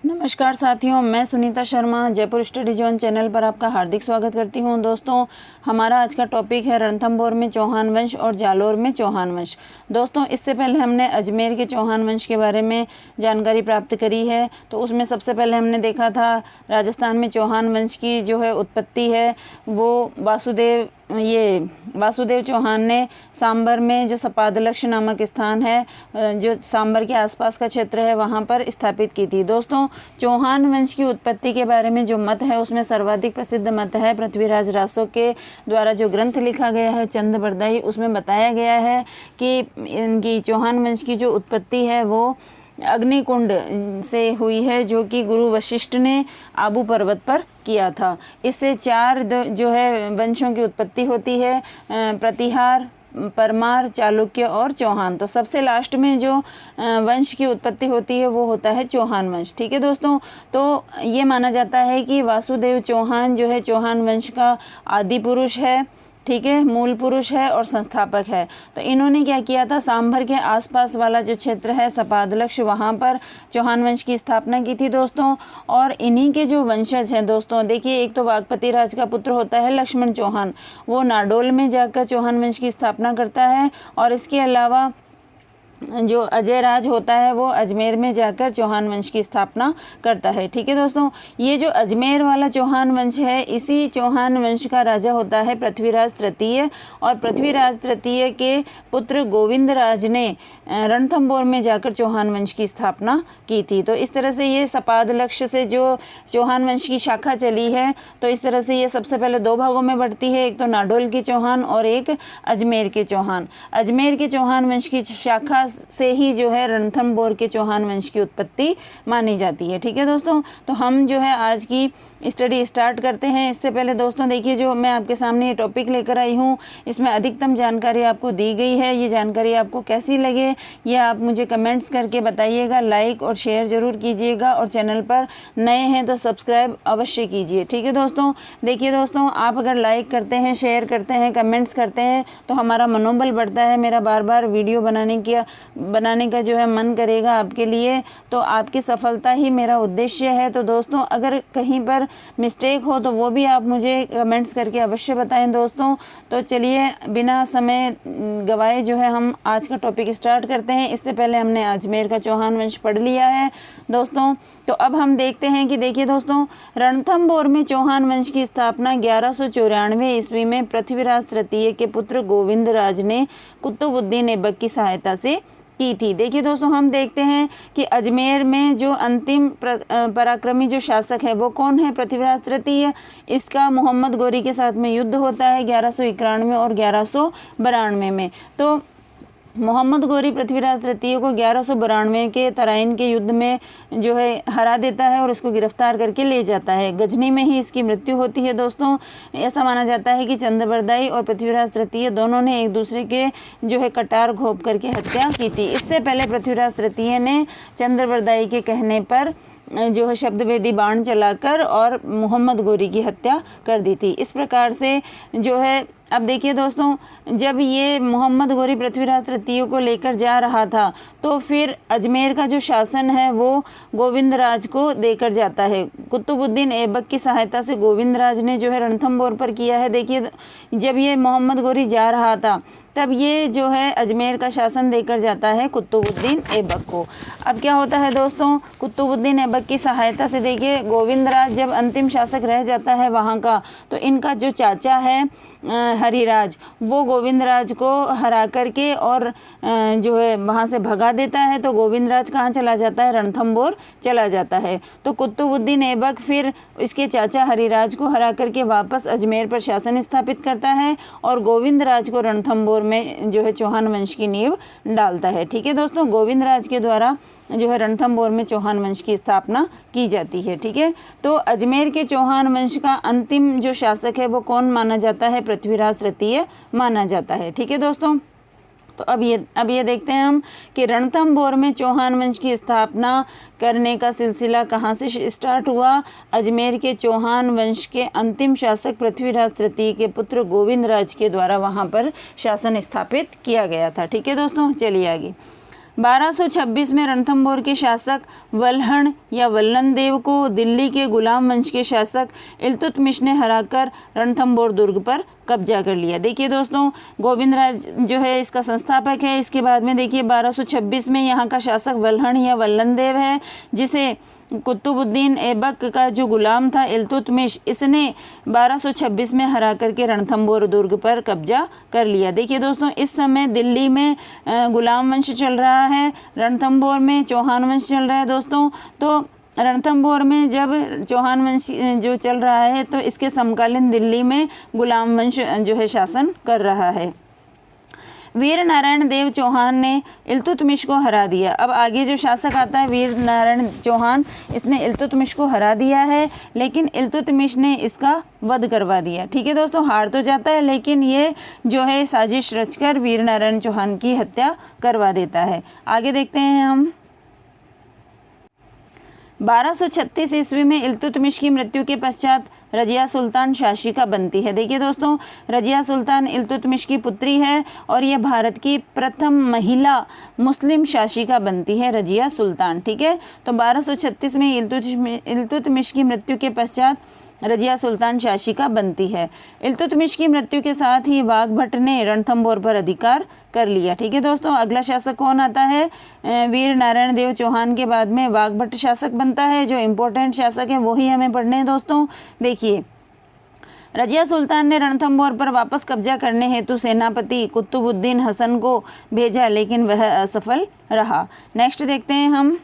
नमस्कार साथियों, मैं Sunita Sharma Jaipur study zone channel पर आपका हार्दिक स्वागत करती हूं। दोस्तों, हमारा आज का टॉपिक है रणथंभौर में चौहान वंश और जालोर में चौहान वंश। दोस्तों, इससे पहले हमने अजमेर के चौहान वंश के बारे में जानकारी प्राप्त करी है। तो उसमें सबसे पहले हमने देखा था राजस्थान में चौहान वंश की जो है उत्पत्ति है वो वासुदेव चौहान ने सांबर में जो सपादलक्ष नामक स्थान है, जो सांबर के आसपास का क्षेत्र है, वहाँ पर स्थापित की थी। दोस्तों, चौहान वंश की उत्पत्ति के बारे में जो मत है उसमें सर्वाधिक प्रसिद्ध मत है पृथ्वीराज रासो के द्वारा जो ग्रंथ लिखा गया है चंद्रबरदाई, उसमें बताया गया है कि इनकी चौहान वंश की जो उत्पत्ति है वो अग्निकुंड से हुई है, जो कि गुरु वशिष्ठ ने आबू पर्वत पर किया था। इससे चार जो है वंशों की उत्पत्ति होती है, प्रतिहार, परमार, चालुक्य और चौहान। तो सबसे लास्ट में जो वंश की उत्पत्ति होती है वो होता है चौहान वंश। ठीक है दोस्तों, तो ये माना जाता है कि वासुदेव चौहान जो है चौहान वंश का आदि पुरुष है, ठीक है, मूल पुरुष है और संस्थापक है। तो इन्होंने क्या किया था, सांभर के आसपास वाला जो क्षेत्र है सपादलक्ष, वहाँ पर चौहान वंश की स्थापना की थी दोस्तों। और इन्हीं के जो वंशज हैं दोस्तों, देखिए, एक तो वागपति राज का पुत्र होता है लक्ष्मण चौहान, वो नाडोल में जाकर चौहान वंश की स्थापना करता है। और इसके अलावा जो अजय राज होता है वो अजमेर में जाकर चौहान वंश की स्थापना करता है। ठीक है दोस्तों, ये जो अजमेर वाला चौहान वंश है, इसी चौहान वंश का राजा होता है पृथ्वीराज तृतीय। और पृथ्वीराज तृतीय के पुत्र गोविंद राज ने रणथंभौर में जाकर चौहान वंश की स्थापना की थी। तो इस तरह से ये सपादलक्ष से जो चौहान वंश की शाखा चली है, तो इस तरह से ये सबसे पहले दो भागों में बढ़ती है, एक तो नाडोल के चौहान और एक अजमेर के चौहान। अजमेर के चौहान वंश की शाखा से ही जो है रणथंभौर के चौहान वंश की उत्पत्ति मानी जाती है। ठीक है दोस्तों, तो हम जो है आज की स्टडी स्टार्ट करते हैं। इससे पहले दोस्तों देखिए, जो मैं आपके सामने ये टॉपिक लेकर आई हूँ, इसमें अधिकतम जानकारी आपको दी गई है। ये जानकारी आपको कैसी लगे ये आप मुझे कमेंट्स करके बताइएगा। लाइक और शेयर ज़रूर कीजिएगा और चैनल पर नए हैं तो सब्सक्राइब अवश्य कीजिए। ठीक है दोस्तों, देखिए दोस्तों, आप अगर लाइक करते हैं, शेयर करते हैं, कमेंट्स करते हैं तो हमारा मनोबल बढ़ता है। मेरा बार बार वीडियो बनाने का जो है मन करेगा आपके लिए। तो आपकी सफलता ही मेरा उद्देश्य है। तो दोस्तों, अगर कहीं पर मिस्टेक हो तो वो भी आप मुझे कमेंट्स करके अवश्य बताएं दोस्तों। तो चलिए बिना समय गवाए जो है हम आज का टॉपिक स्टार्ट करते हैं। इससे पहले हमने अजमेर का चौहान वंश पढ़ लिया है दोस्तों। तो अब हम देखते हैं कि देखिए दोस्तों, रणथंभौर में चौहान वंश की स्थापना 1194 ईस्वी में पृथ्वीराज तृतीय के पुत्र गोविंद राज ने कुतुबुद्दीन ऐबक की सहायता से की थी। देखिए दोस्तों, हम देखते हैं कि अजमेर में जो अंतिम पराक्रमी जो शासक है वो कौन है, पृथ्वीराज तृतीय। इसका मोहम्मद गोरी के साथ में युद्ध होता है 1191 और 1192 में। तो मोहम्मद गोरी पृथ्वीराज तृतीय को 1192 के तराइन के युद्ध में जो है हरा देता है और इसको गिरफ्तार करके ले जाता है। गजनी में ही इसकी मृत्यु होती है दोस्तों। ऐसा माना जाता है कि चंद्रबरदाई और पृथ्वीराज तृतीय दोनों ने एक दूसरे के जो है कटार घोंप करके हत्या की थी। इससे पहले पृथ्वीराज तृतीय ने चंद्रबरदाई के कहने पर जो है शब्दभेदी बाण चलाकर और मोहम्मद गोरी की हत्या कर दी थी। इस प्रकार से जो है, अब देखिए दोस्तों, जब ये मोहम्मद गोरी पृथ्वीराज तृतीय को लेकर जा रहा था तो फिर अजमेर का जो शासन है वो गोविंद राज को देकर जाता है। कुतुबुद्दीन ऐबक की सहायता से गोविंद राज ने जो है रणथंभौर पर किया है। देखिए, जब ये मोहम्मद गोरी जा रहा था तब ये जो है अजमेर का शासन देकर जाता है कुतुबुद्दीन ऐबक को। अब क्या होता है दोस्तों, कुतुबुद्दीन ऐबक की सहायता से देखिए गोविंद राज जब अंतिम शासक रह जाता है वहाँ का, तो इनका जो चाचा है हरिराज, वो गोविंद राज को हरा करके और जो है वहाँ से भगा देता है। तो गोविंद राज कहाँ चला जाता है, रणथंभौर चला जाता है। तो कुतुबुद्दीन ऐबक फिर इसके चाचा हरिराज को हरा करके वापस अजमेर पर शासन स्थापित करता है और गोविंद राज को रणथंभौर में जो है चौहान वंश की नींव डालता है। ठीक है दोस्तों, गोविंद राज के द्वारा जो है रणथंभौर में चौहान वंश की स्थापना की जाती है। ठीक है, तो अजमेर के चौहान वंश का अंतिम जो शासक है वो कौन माना जाता है, पृथ्वीराज तृतीय माना जाता है। ठीक है दोस्तों, तो अब ये देखते हैं हम कि रणथंभौर में चौहान वंश की स्थापना करने का सिलसिला कहाँ से स्टार्ट हुआ। अजमेर के चौहान वंश के अंतिम शासक पृथ्वीराज तृतीय के पुत्र गोविंद राज के द्वारा वहाँ पर शासन स्थापित किया गया था। ठीक है दोस्तों, चलिए आगे। 1226 में रणथंभौर के शासक वल्हण या वल्लन देव को दिल्ली के गुलाम वंश के शासक इल्तुतमिश ने हराकर रणथंभौर दुर्ग पर कब्जा कर लिया। देखिए दोस्तों, गोविंद राज जो है इसका संस्थापक है। इसके बाद में देखिए 1226 में यहाँ का शासक वल्हण या वल्लन देव है, जिसे कुतुबुद्दीन ऐबक का जो गुलाम था इल्तुतमिश, इसने 1226 में हरा करके रणथंभौर दुर्ग पर कब्जा कर लिया। देखिए दोस्तों, इस समय दिल्ली में गुलाम वंश चल रहा है, रणथंभौर में चौहान वंश चल रहा है दोस्तों। तो रणथंभौर में जब चौहान वंश जो चल रहा है तो इसके समकालीन दिल्ली में गुलाम वंश जो है शासन कर रहा है। वीर नारायण देव चौहान ने इल्तुतमिश को हरा दिया। अब आगे जो शासक आता है वीर नारायण चौहान, इसने इल्तुतमिश को हरा दिया है, लेकिन इल्तुतमिश ने इसका वध करवा दिया। ठीक है दोस्तों, हार तो जाता है लेकिन ये जो है साजिश रचकर वीर नारायण चौहान की हत्या करवा देता है। आगे देखते हैं हम। 1236 ईस्वी में इल्तुतमिश की मृत्यु के पश्चात रजिया सुल्तान शासिका बनती है। देखिए दोस्तों, रजिया सुल्तान इल्तुतमिश की पुत्री है और ये भारत की प्रथम महिला मुस्लिम शासिका बनती है, रजिया सुल्तान। ठीक है, तो 1236 में इल्तुतमिश की मृत्यु के पश्चात रजिया सुल्तान शासिका बनती है। इल्तुतमिश की मृत्यु के साथ ही वाघभट्ट ने रणथंभौर पर अधिकार कर लिया। ठीक है दोस्तों, अगला शासक कौन आता है? वीर नारायण देव चौहान के बाद में वाघभट्ट शासक बनता है। जो इम्पोर्टेंट शासक है वही हमें पढ़ने हैं दोस्तों। देखिए, रजिया सुल्तान ने रणथंभौर पर वापस कब्जा करने हेतु सेनापति कुतुबुद्दीन हसन को भेजा, लेकिन वह असफल रहा। नेक्स्ट देखते हैं हम।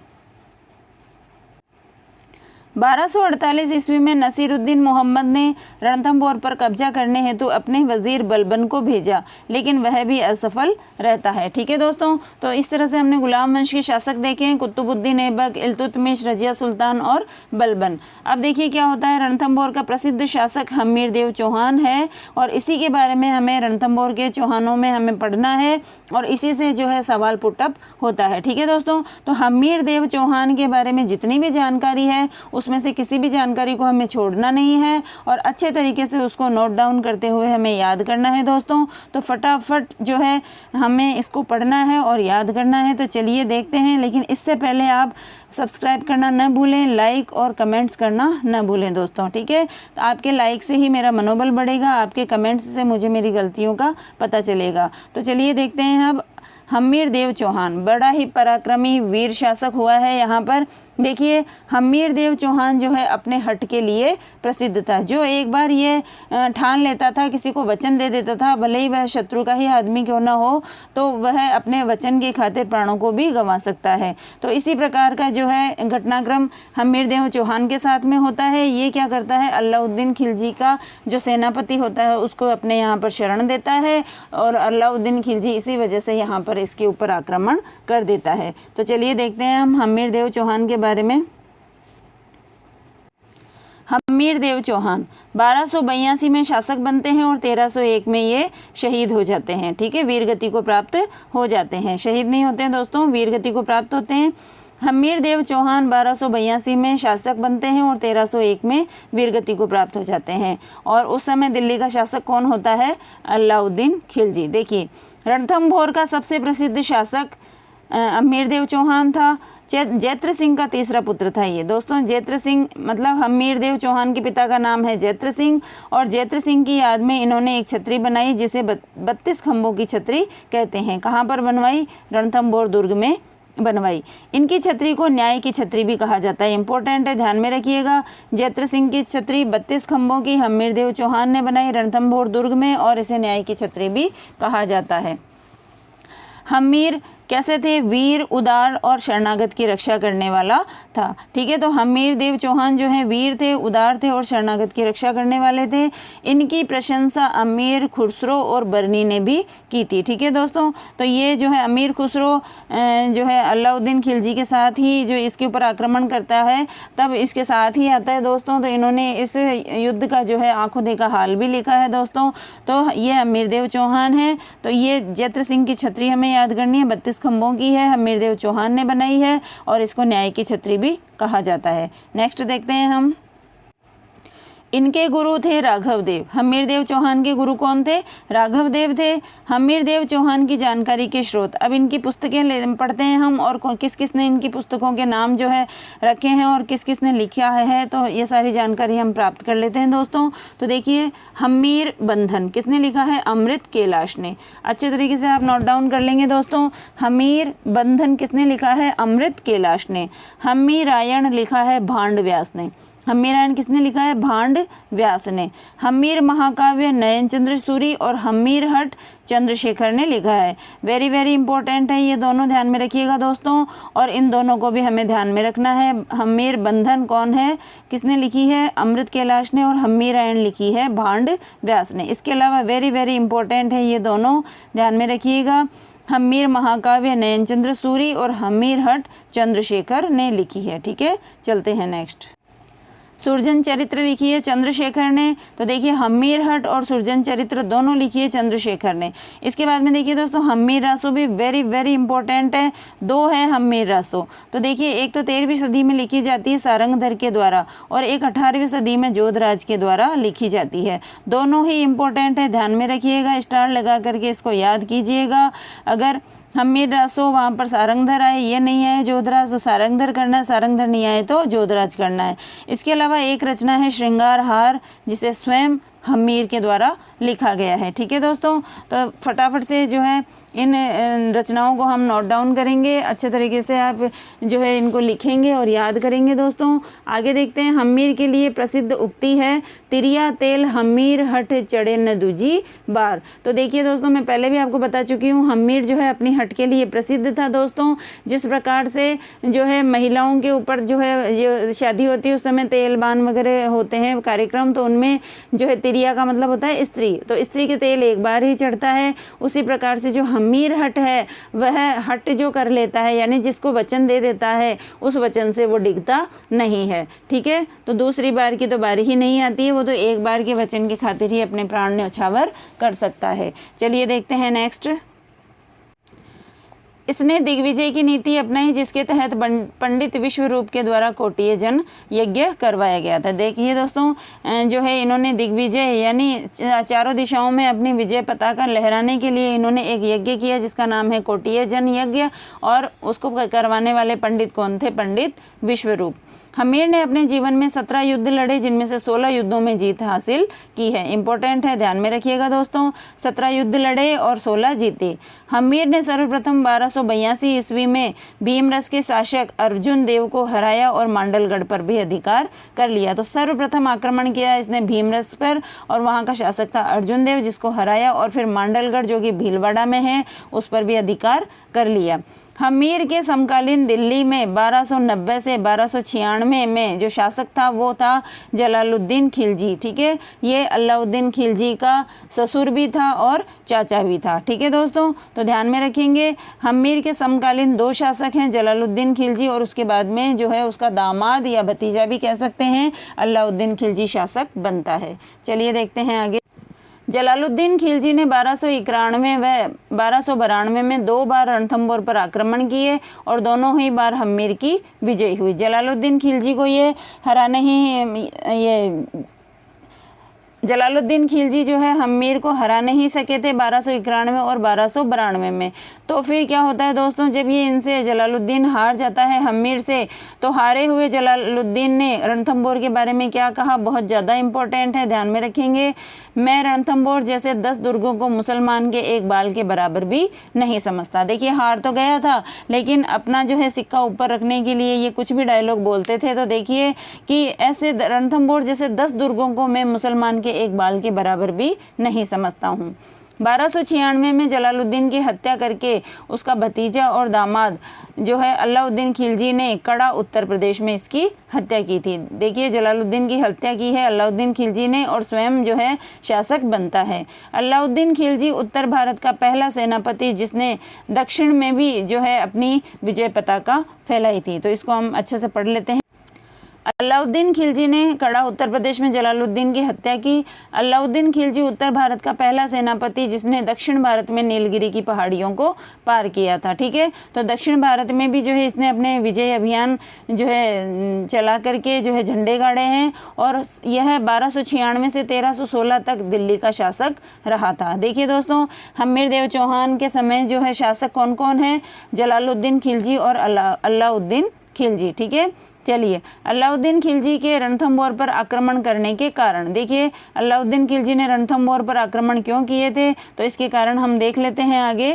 1248 ईस्वी में नसीरुद्दीन मोहम्मद ने रणथंभौर पर कब्जा करने हेतु अपने वजीर बलबन को भेजा, लेकिन वह भी असफल रहता है। ठीक है दोस्तों, तो इस तरह से हमने गुलाम वंश के शासक देखे हैं, कुतुबुद्दीन ऐबक, इल्तुतमिश, रजिया सुल्तान और बलबन। अब देखिए क्या होता है, रणथंभौर का प्रसिद्ध शासक हम्मीर देव चौहान है और इसी के बारे में हमें रणथंभौर के चौहानों में हमें पढ़ना है और इसी से जो है सवाल पुटअप होता है। ठीक है दोस्तों, तो हम्मीर देव चौहान के बारे में जितनी भी जानकारी है उसमें से किसी भी जानकारी को हमें छोड़ना नहीं है और अच्छे तरीके से उसको नोट डाउन करते हुए हमें याद करना है दोस्तों। तो फटाफट जो है हमें इसको पढ़ना है और याद करना है। तो चलिए देखते हैं, लेकिन इससे पहले आप सब्सक्राइब करना न भूलें, लाइक और कमेंट्स करना न भूलें दोस्तों। ठीक है, तो आपके लाइक से ही मेरा मनोबल बढ़ेगा, आपके कमेंट्स से मुझे मेरी गलतियों का पता चलेगा। तो चलिए देखते हैं। अब हम्मीर देव चौहान बड़ा ही पराक्रमी वीर शासक हुआ है। यहाँ पर देखिए, हम्मीर देव चौहान जो है अपने हट के लिए प्रसिद्ध था। जो एक बार ये ठान लेता था, किसी को वचन दे देता था, भले ही वह शत्रु का ही आदमी क्यों ना हो, तो वह अपने वचन के खातिर प्राणों को भी गंवा सकता है। तो इसी प्रकार का जो है घटनाक्रम हम्मीर देव चौहान के साथ में होता है। ये क्या करता है, अलाउद्दीन खिलजी का जो सेनापति होता है उसको अपने यहाँ पर शरण देता है और अलाउद्दीन खिलजी इसी वजह से यहाँ पर इसके ऊपर आक्रमण कर देता है। तो चलिए देखते हैं हम हम्मीर देव चौहान के बारे में। हम्मीर देव चौहान 1282 में शासक बनते हैं और 1301 में ये शहीद हो जाते हैं। ठीक है, वीर गति को प्राप्त हो जाते हैं, शहीद नहीं होते हैं दोस्तों, वीर गति को प्राप्त होते हैं। हम्मीर देव चौहान 1282 में शासक बनते हैं और 1301 में वीर गति को प्राप्त हो जाते हैं। और उस समय दिल्ली का शासक कौन होता है? अलाउद्दीन खिलजी। देखिए, रणथंभौर का सबसे प्रसिद्ध शासक हम्मीर देव चौहान था। जैत्र सिंह का तीसरा पुत्र था ये दोस्तों। जैत्र सिंह मतलब हम्मीर देव चौहान के पिता का नाम है जैत्र सिंह और जैत्र सिंह की याद में इन्होंने एक छतरी बनाई जिसे 32 खंभों की छतरी कहते हैं। कहाँ पर बनवाई? रणथंभौर दुर्ग में बनवाई। इनकी छतरी को न्याय की छतरी भी कहा जाता है। इंपॉर्टेंट है, ध्यान में रखिएगा। जैत्र सिंह की छतरी 32 खंभों की हम्मीर देव चौहान ने बनाई रणथंभौर दुर्ग में और इसे न्याय की छतरी भी कहा जाता है। हम्मीर कैसे थे? वीर, उदार और शरणागत की रक्षा करने वाला था। ठीक है, तो हम्मीर देव चौहान जो है वीर थे, उदार थे और शरणागत की रक्षा करने वाले थे। इनकी प्रशंसा अमीर खुसरो और बरनी ने भी की थी। ठीक है दोस्तों, तो ये जो है अमीर खुसरो जो है अलाउद्दीन खिलजी के साथ ही जो इसके ऊपर आक्रमण करता है तब इसके साथ ही आता है दोस्तों। तो इन्होंने इस युद्ध का जो है आंखों देखा हाल भी लिखा है दोस्तों। तो ये हम्मीर देव चौहान है। तो ये जैत्र सिंह की छतरी हमें याद करनी है, 32 खंभों की है, हम्मीर देव चौहान ने बनाई है और इसको न्याय की छतरी भी कहा जाता है। नेक्स्ट देखते हैं हम। इनके गुरु थे राघव देव। हम्मीर देव चौहान के गुरु कौन थे? राघव देव थे। हम्मीर देव चौहान की जानकारी के स्रोत, अब इनकी पुस्तकें पढ़ते हैं हम और किस किस ने इनकी पुस्तकों के नाम जो है रखे हैं और किस किस ने लिखा है, तो ये सारी जानकारी हम प्राप्त कर लेते हैं दोस्तों। तो देखिए, हम्मीर बंधन किसने लिखा है? अमृत कैलाश ने। अच्छे तरीके से आप नोट डाउन कर लेंगे दोस्तों। हम्मीर बंधन किसने लिखा है? अमृत कैलाश ने। हम्मी रायण लिखा है भांड व्यास ने। हम्मी रायण किसने लिखा है? भांड व्यास ने। हम्मीर महाकाव्य नयन चंद्र सूरी और हम्मीर हट चंद्रशेखर ने लिखा है। वेरी वेरी इंपॉर्टेंट है, ये दोनों ध्यान में रखिएगा दोस्तों, और इन दोनों को भी हमें ध्यान में रखना है। हम्मीर बंधन कौन है, किसने लिखी है? अमृत कैलाश ने। और हम्मी रायण लिखी है भांड व्यास ने। इसके अलावा वेरी वेरी इंपॉर्टेंट है, ये दोनों ध्यान में रखिएगा। हम्मीर महाकाव्य नयन चंद्र सूरी और हम्मीर हट चंद्रशेखर ने लिखी है। ठीक है, चलते हैं नेक्स्ट। सुरजन चरित्र लिखी है चंद्रशेखर ने। तो देखिए, हम्मीर हट और सुरजन चरित्र दोनों लिखी है चंद्रशेखर ने। इसके बाद में देखिए दोस्तों, हम्मीर रासो भी वेरी वेरी इंपॉर्टेंट है। दो है हम्मीर रासो। तो देखिए, एक तो 13वीं सदी में लिखी जाती है सारंगधर के द्वारा और एक 18वीं सदी में जोधराज के द्वारा लिखी जाती है। दोनों ही इंपॉर्टेंट है, ध्यान में रखिएगा, स्टार लगा करके इसको याद कीजिएगा। अगर हम्मीर रासो वहाँ पर सारंगधर आए, ये नहीं आए जोधराज, तो सारंगधर करना है, सारंगधर नहीं आए तो जोधराज करना है। इसके अलावा एक रचना है श्रृंगार हार, जिसे स्वयं हम्मीर के द्वारा लिखा गया है। ठीक है दोस्तों, तो फटाफट से जो है इन रचनाओं को हम नोट डाउन करेंगे। अच्छे तरीके से आप जो है इनको लिखेंगे और याद करेंगे दोस्तों। आगे देखते हैं। हम्मीर के लिए प्रसिद्ध उक्ति है, तिरिया तेल हम्मीर हट चढ़े न दूजी बार। तो देखिए दोस्तों, मैं पहले भी आपको बता चुकी हूँ, हम्मीर जो है अपनी हट के लिए प्रसिद्ध था दोस्तों। जिस प्रकार से जो है महिलाओं के ऊपर जो है जो शादी होती है उस समय तेल बान वगैरह होते हैं कार्यक्रम, तो उनमें जो है तिरिया का मतलब होता है स्त्री, तो स्त्री के तेल एक बार ही चढ़ता है। उसी प्रकार से जो हम्मीर हट है, वह हट जो कर लेता है, यानी जिसको वचन दे देता है, उस वचन से वो डिगता नहीं है। ठीक है, तो दूसरी बार की तो बारी ही नहीं आती है, वो तो एक बार के वचन की खातिर ही अपने प्राण न्यौछावर कर सकता है। चलिए देखते हैं नेक्स्ट। इसने दिग्विजय की नीति अपनाई, जिसके तहत पंडित विश्वरूप के द्वारा कोटिय जन यज्ञ करवाया गया था। देखिए दोस्तों, जो है इन्होंने दिग्विजय यानी चारों दिशाओं में अपनी विजय पताका लहराने के लिए इन्होंने एक यज्ञ किया, जिसका नाम है कोटिय जन यज्ञ, और उसको करवाने वाले पंडित कौन थे? पंडित विश्वरूप। हम्मीर ने अपने जीवन में 17 युद्ध लड़े, जिनमें से 16 युद्धों में जीत हासिल की है। इंपॉर्टेंट है, ध्यान में रखिएगा दोस्तों। 17 युद्ध लड़े और 16 जीते। हम्मीर ने सर्वप्रथम 1282 ईस्वी में भीमरस के शासक अर्जुन देव को हराया और मांडलगढ़ पर भी अधिकार कर लिया। तो सर्वप्रथम आक्रमण किया इसने भीमरस पर, और वहाँ का शासक था अर्जुन देव, जिसको हराया, और फिर मांडलगढ़ जो कि भीलवाड़ा में है उस पर भी अधिकार कर लिया। हम्मीर के समकालीन दिल्ली में 1290 से 1296 में जो शासक था वो था जलालुद्दीन खिलजी। ठीक है, ये अलाउद्दीन खिलजी का ससुर भी था और चाचा भी था। ठीक है दोस्तों, तो ध्यान में रखेंगे। हम्मीर के समकालीन दो शासक हैं, जलालुद्दीन खिलजी, और उसके बाद में जो है उसका दामाद या भतीजा भी कह सकते हैं, अलाउद्दीन खिलजी शासक बनता है। चलिए देखते हैं आगे। जलालुद्दीन खिलजी ने 1291 व 1292 में 2 बार रणथंभौर पर आक्रमण किए और दोनों ही बार हम्मीर की विजय हुई। जलालुद्दीन खिलजी को ये हराने ही जलालुद्दीन खिलजी जो है हम्मीर को हरा नहीं सके थे 1291 और 1292 में। तो फिर क्या होता है दोस्तों, जब ये इनसे जलालुद्दीन हार जाता है हम्मीर से, तो हारे हुए जलालुद्दीन ने रणथंभौर के बारे में क्या कहा, बहुत ज़्यादा इंपॉर्टेंट है, ध्यान में रखेंगे। मैं रणथंभौर जैसे 10 दुर्गों को मुसलमान के एक बाल के बराबर भी नहीं समझता। देखिए, हार तो गया था, लेकिन अपना जो है सिक्का ऊपर रखने के लिए ये कुछ भी डायलॉग बोलते थे। तो देखिए कि ऐसे रणथंभौर जैसे 10 दुर्गों को मैं मुसलमान के एक बाल के बराबर भी नहीं समझता हूँ। 1296 में जलालुद्दीन की हत्या करके उसका भतीजा और दामाद जो है अलाउद्दीन खिलजी ने कड़ा उत्तर प्रदेश में इसकी हत्या की थी। देखिए, जलालुद्दीन की हत्या की है अलाउद्दीन खिलजी ने और स्वयं जो है शासक बनता है। अलाउद्दीन खिलजी उत्तर भारत का पहला सेनापति जिसने दक्षिण में भी जो है अपनी विजय पताका फैलाई थी। तो इसको हम अच्छे से पढ़ लेते हैं। अलाउद्दीन खिलजी ने कड़ा उत्तर प्रदेश में जलालुद्दीन की हत्या की। अलाउद्दीन खिलजी उत्तर भारत का पहला सेनापति जिसने दक्षिण भारत में नीलगिरी की पहाड़ियों को पार किया था। ठीक है, तो दक्षिण भारत में भी जो है इसने अपने विजय अभियान जो है चला करके जो है झंडे गाड़े हैं और यह 1296 से 1316 तक दिल्ली का शासक रहा था। देखिए दोस्तों, हम्मीर देव चौहान के समय जो है शासक कौन कौन है? जलालुद्दीन खिलजी और अलाउद्दीन खिलजी। ठीक है, चलिए अलाउद्दीन खिलजी के रणथंभौर पर आक्रमण करने के कारण, देखिए अलाउद्दीन खिलजी ने रणथंभौर पर आक्रमण क्यों किए थे, तो इसके कारण हम देख लेते हैं आगे।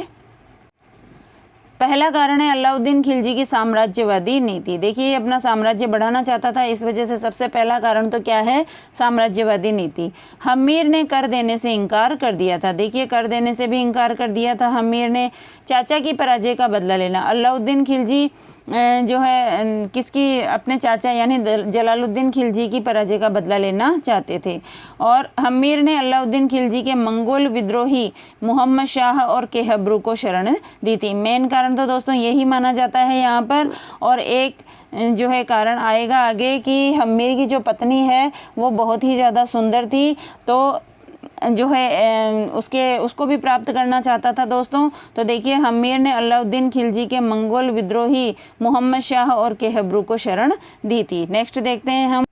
पहला कारण है अलाउद्दीन खिलजी की साम्राज्यवादी नीति। देखिए अपना साम्राज्य बढ़ाना चाहता था, इस वजह से सबसे पहला कारण तो क्या है? साम्राज्यवादी नीति। हम्मीर ने कर देने से इनकार कर दिया था। देखिए कर देने से भी इनकार कर दिया था हम्मीर ने। चाचा की पराजय का बदला लेना, अलाउद्दीन खिलजी जो है किसकी, अपने चाचा यानी जलालुद्दीन खिलजी की पराजय का बदला लेना चाहते थे। और हम्मीर ने अलाउद्दीन खिलजी के मंगोल विद्रोही मोहम्मद शाह और केहब्रू को शरण दी थी। मेन कारण तो दोस्तों यही माना जाता है यहाँ पर। और एक जो है कारण आएगा आगे कि हम्मीर की जो पत्नी है वो बहुत ही ज़्यादा सुंदर थी, तो जो है उसको भी प्राप्त करना चाहता था दोस्तों। तो देखिए हम्मीर ने अलाउद्दीन खिलजी के मंगोल विद्रोही मोहम्मद शाह और केहब्रू को शरण दी थी। नेक्स्ट देखते हैं हम।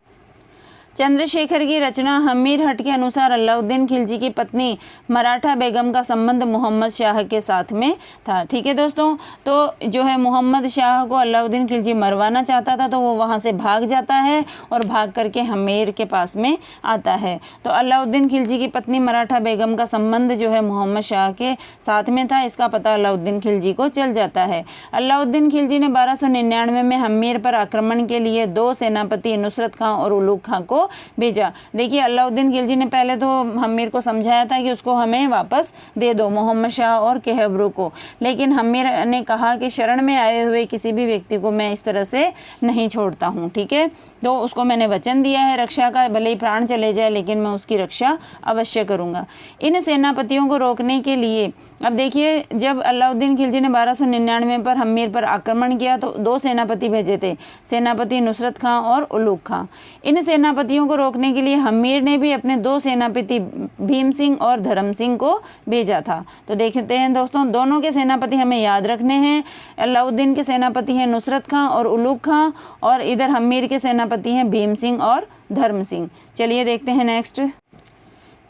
चंद्रशेखर की रचना हम्मीर हट के अनुसार अलाउद्दीन खिलजी की पत्नी मराठा बेगम का संबंध मोहम्मद शाह के साथ में था। ठीक है दोस्तों, तो जो है मोहम्मद शाह को अलाउद्दीन खिलजी मरवाना चाहता था, तो वो वहाँ से भाग जाता है और भाग करके हम्मीर के पास में आता है। तो अलाउद्दीन खिलजी की पत्नी मराठा बेगम का संबंध जो है मोहम्मद शाह के साथ में था, इसका पता अलाउद्दीन खिलजी को चल जाता है। अलाउद्दीन खिलजी ने 1299 में हम्मीर पर आक्रमण के लिए 2 सेनापति नुसरत खां और उलूग खां को भेजा। देखिए अलाउद्दीन खिलजी ने पहले तो हम्मीर को समझाया था कि उसको हमें वापस दे दो, मोहम्मद शाह और केहब्रू को, लेकिन हम्मीर ने कहा कि शरण में आए हुए किसी भी व्यक्ति को मैं इस तरह से नहीं छोड़ता हूँ। ठीक है, तो उसको मैंने वचन दिया है रक्षा का, भले ही प्राण चले जाए लेकिन मैं उसकी रक्षा अवश्य करूँगा। इन सेनापतियों को रोकने के लिए, अब देखिए जब अलाउद्दीन खिलजी ने 1299 पर हम्मीर पर आक्रमण किया तो 2 सेनापति भेजे थे, सेनापति नुसरत खां और उलूग खां। इन सेनापतियों को रोकने के लिए हम्मीर ने भी अपने 2 सेनापति भीम सिंह और धर्म सिंह को भेजा था। तो देखते हैं दोस्तों, दोनों के सेनापति हमें याद रखने हैं। अलाउद्दीन के सेनापति हैं नुसरत खां और उलूग खां, और इधर हम्मीर के सेनापति हैं भीम सिंह और धर्म सिंह। चलिए देखते हैं नेक्स्ट।